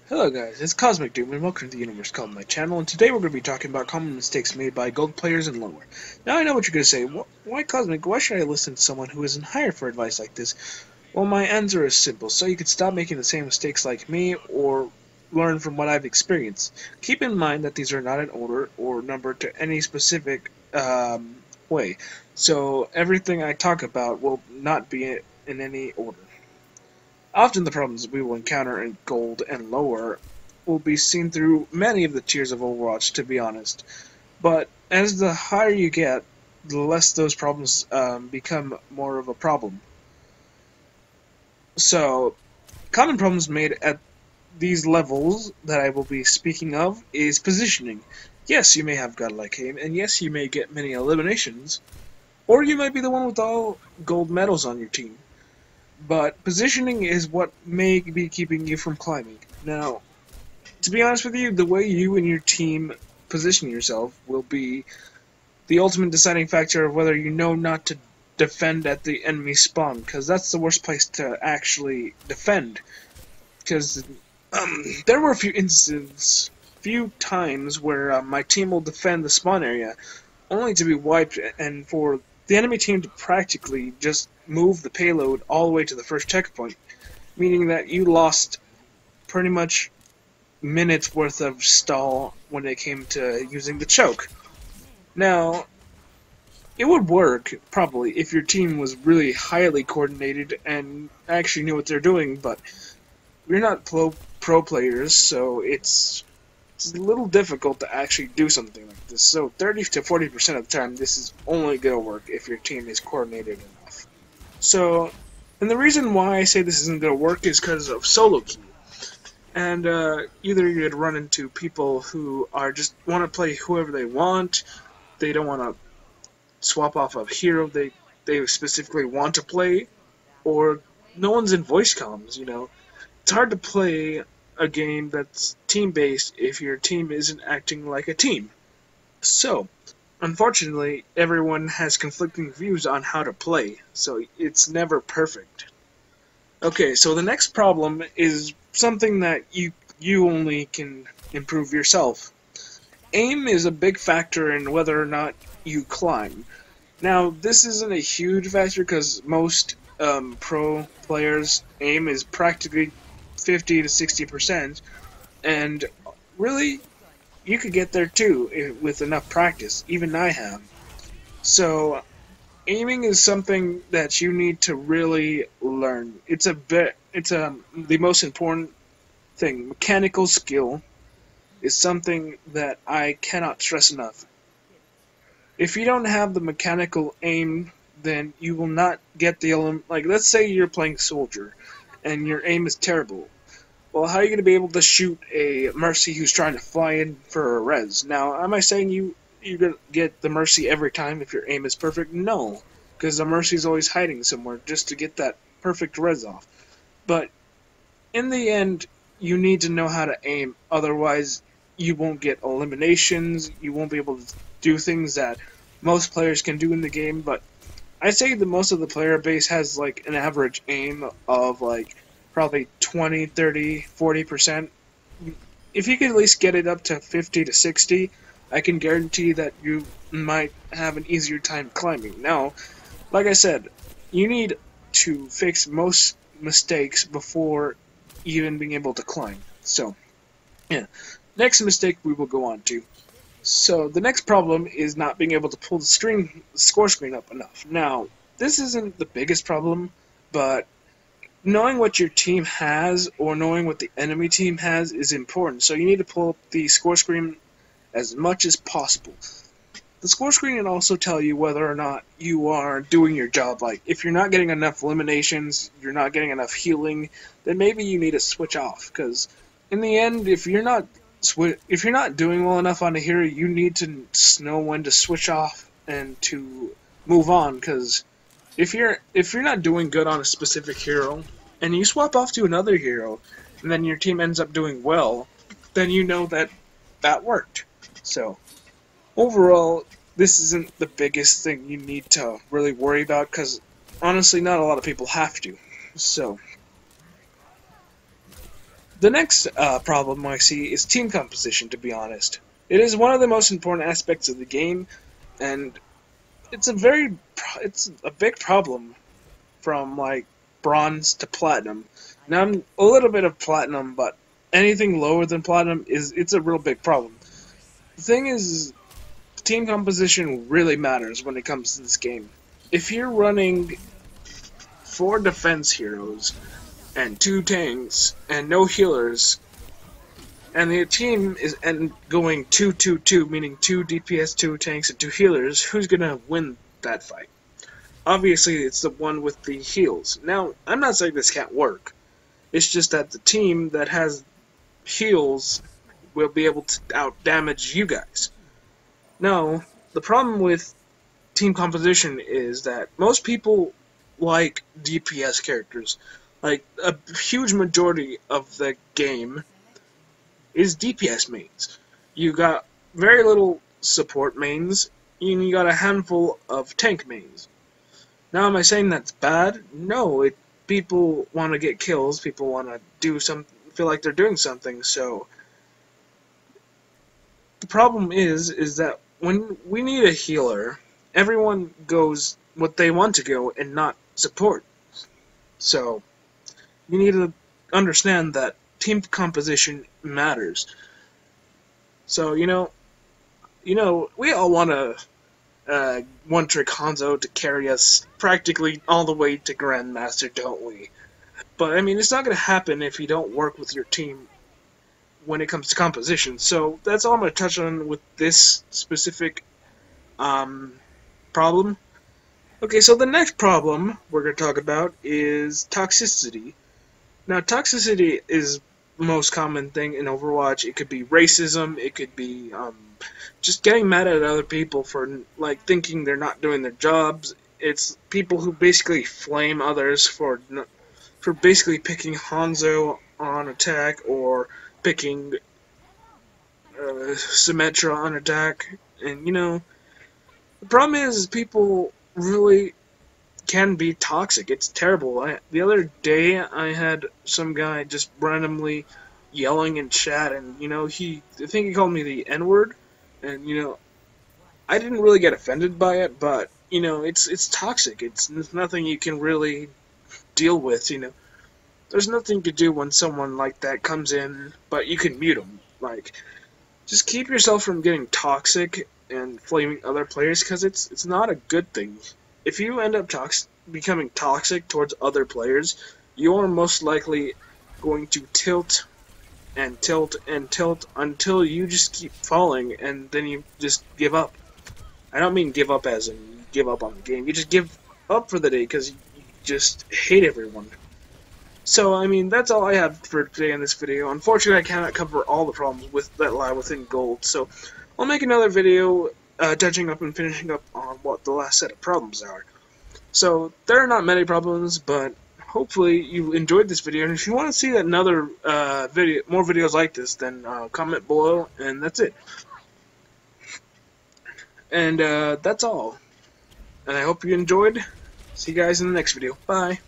Hello guys, it's Cosmic Doom and welcome to the universe called my channel, and today we're going to be talking about common mistakes made by gold players and lower. Now I know what you're going to say, why Cosmic, why should I listen to someone who isn't higher for advice like this? Well, my answer is simple, so you can stop making the same mistakes like me, or learn from what I've experienced. Keep in mind that these are not in order or numbered to any specific way, so everything I talk about will not be in any order. Often the problems we will encounter in gold and lower will be seen through many of the tiers of Overwatch, to be honest. But as the higher you get, the less those problems become more of a problem. So, common problems made at these levels that I will be speaking of is positioning. Yes, you may have godlike aim, and yes, you may get many eliminations, or you might be the one with all gold medals on your team. But positioning is what may be keeping you from climbing. Now, to be honest with you, the way you and your team position yourself will be the ultimate deciding factor of whether you know not to defend at the enemy spawn, because that's the worst place to actually defend. Because there were a few times where my team will defend the spawn area, only to be wiped, and for the enemy team to practically just move the payload all the way to the first checkpoint, meaning that you lost pretty much minutes worth of stall when it came to using the choke. Now, it would work, probably, if your team was really highly coordinated and actually knew what they're doing, but we're not pro players, so it's a little difficult to actually do something like this. So 30 to 40% of the time, this is only going to work if your team is coordinated enough. So, and the reason why I say this isn't going to work is because of solo queue. And either you'd run into people who are just want to play whoever they want, they don't want to swap off a hero they specifically want to play, or no one's in voice comms, you know. It's hard to play a game that's team-based if your team isn't acting like a team. So, unfortunately, everyone has conflicting views on how to play, so it's never perfect. Okay, so the next problem is something that you only can improve yourself. Aim is a big factor in whether or not you climb. Now, this isn't a huge factor because most pro players' aim is practically 50 to 60%, and really, you could get there too with enough practice. Even I have. So, aiming is something that you need to really learn. It's the most important thing. Mechanical skill is something that I cannot stress enough. If you don't have the mechanical aim, then you will not get the like. Let's say you're playing soldier, and your aim is terrible. Well, how are you going to be able to shoot a Mercy who's trying to fly in for a res? Now, am I saying you're going to get the Mercy every time if your aim is perfect? No, because the Mercy's always hiding somewhere just to get that perfect res off. But in the end, you need to know how to aim, otherwise you won't get eliminations, you won't be able to do things that most players can do in the game, but I'd say that most of the player base has like an average aim of like probably 20, 30, 40%. If you could at least get it up to 50 to 60, I can guarantee that you might have an easier time climbing. Now, like I said, you need to fix most mistakes before even being able to climb. So, yeah. Next mistake we will go on to. So, the next problem is not being able to pull the score screen up enough. Now, this isn't the biggest problem, but knowing what your team has or knowing what the enemy team has is important. So you need to pull up the score screen as much as possible. The score screen can also tell you whether or not you are doing your job. Like, if you're not getting enough eliminations, you're not getting enough healing, then maybe you need to switch off. Because in the end, if you're not doing well enough on a hero, you need to know when to switch off and to move on. Because if you're not doing good on a specific hero and you swap off to another hero, and then your team ends up doing well, then you know that that worked. So, overall, this isn't the biggest thing you need to really worry about, because honestly, not a lot of people have to. So, The next problem I see is team composition, to be honest. It is one of the most important aspects of the game, and it's a big problem from like bronze to platinum. Now I'm a little bit of platinum, but anything lower than platinum it's a real big problem. The thing is, team composition really matters when it comes to this game. If you're running 4 defense heroes and 2 tanks and no healers, and the team is going 2-2-2, meaning 2 DPS, 2 tanks, and 2 healers, who's gonna win that fight? Obviously, it's the one with the heals. Now, I'm not saying this can't work. It's just that the team that has heals will be able to out-damage you guys. Now, the problem with team composition is that most people like DPS characters. Like, a huge majority of the game is DPS mains. You got very little support mains, and you got a handful of tank mains. Now, am I saying that's bad? No, people want to get kills, people want to feel like they're doing something, so the problem is that when we need a healer, everyone goes what they want to go and not support. So, you need to understand that team composition matters. So, we all want a one-trick Hanzo to carry us practically all the way to Grandmaster, don't we? But, I mean, it's not going to happen if you don't work with your team when it comes to composition. So, that's all I'm going to touch on with this specific problem. Okay, so the next problem we're going to talk about is toxicity. Now, toxicity is the most common thing in Overwatch. It could be racism, it could be just getting mad at other people for like thinking they're not doing their jobs. It's people who basically flame others for basically picking Hanzo on attack or picking Symmetra on attack. And the problem is people really can be toxic. It's terrible. The other day I had some guy just randomly yelling in chat, and I think he called me the N-word, and I didn't really get offended by it, but it's toxic. It's nothing you can really deal with. There's nothing to do when someone like that comes in, but you can mute them. Like, just keep yourself from getting toxic and flaming other players, because it's not a good thing. If you end up becoming toxic towards other players, you are most likely going to tilt and tilt and tilt until you just keep falling, and then you just give up. I don't mean give up as in you give up on the game. You just give up for the day because you just hate everyone. So, I mean, that's all I have for today in this video. Unfortunately, I cannot cover all the problems that lie within gold, so I'll make another video touching up and finishing up on what the last set of problems are. So, there are not many problems, but hopefully you enjoyed this video, and if you want to see another more videos like this, then comment below, and that's it. And that's all. And I hope you enjoyed. See you guys in the next video. Bye.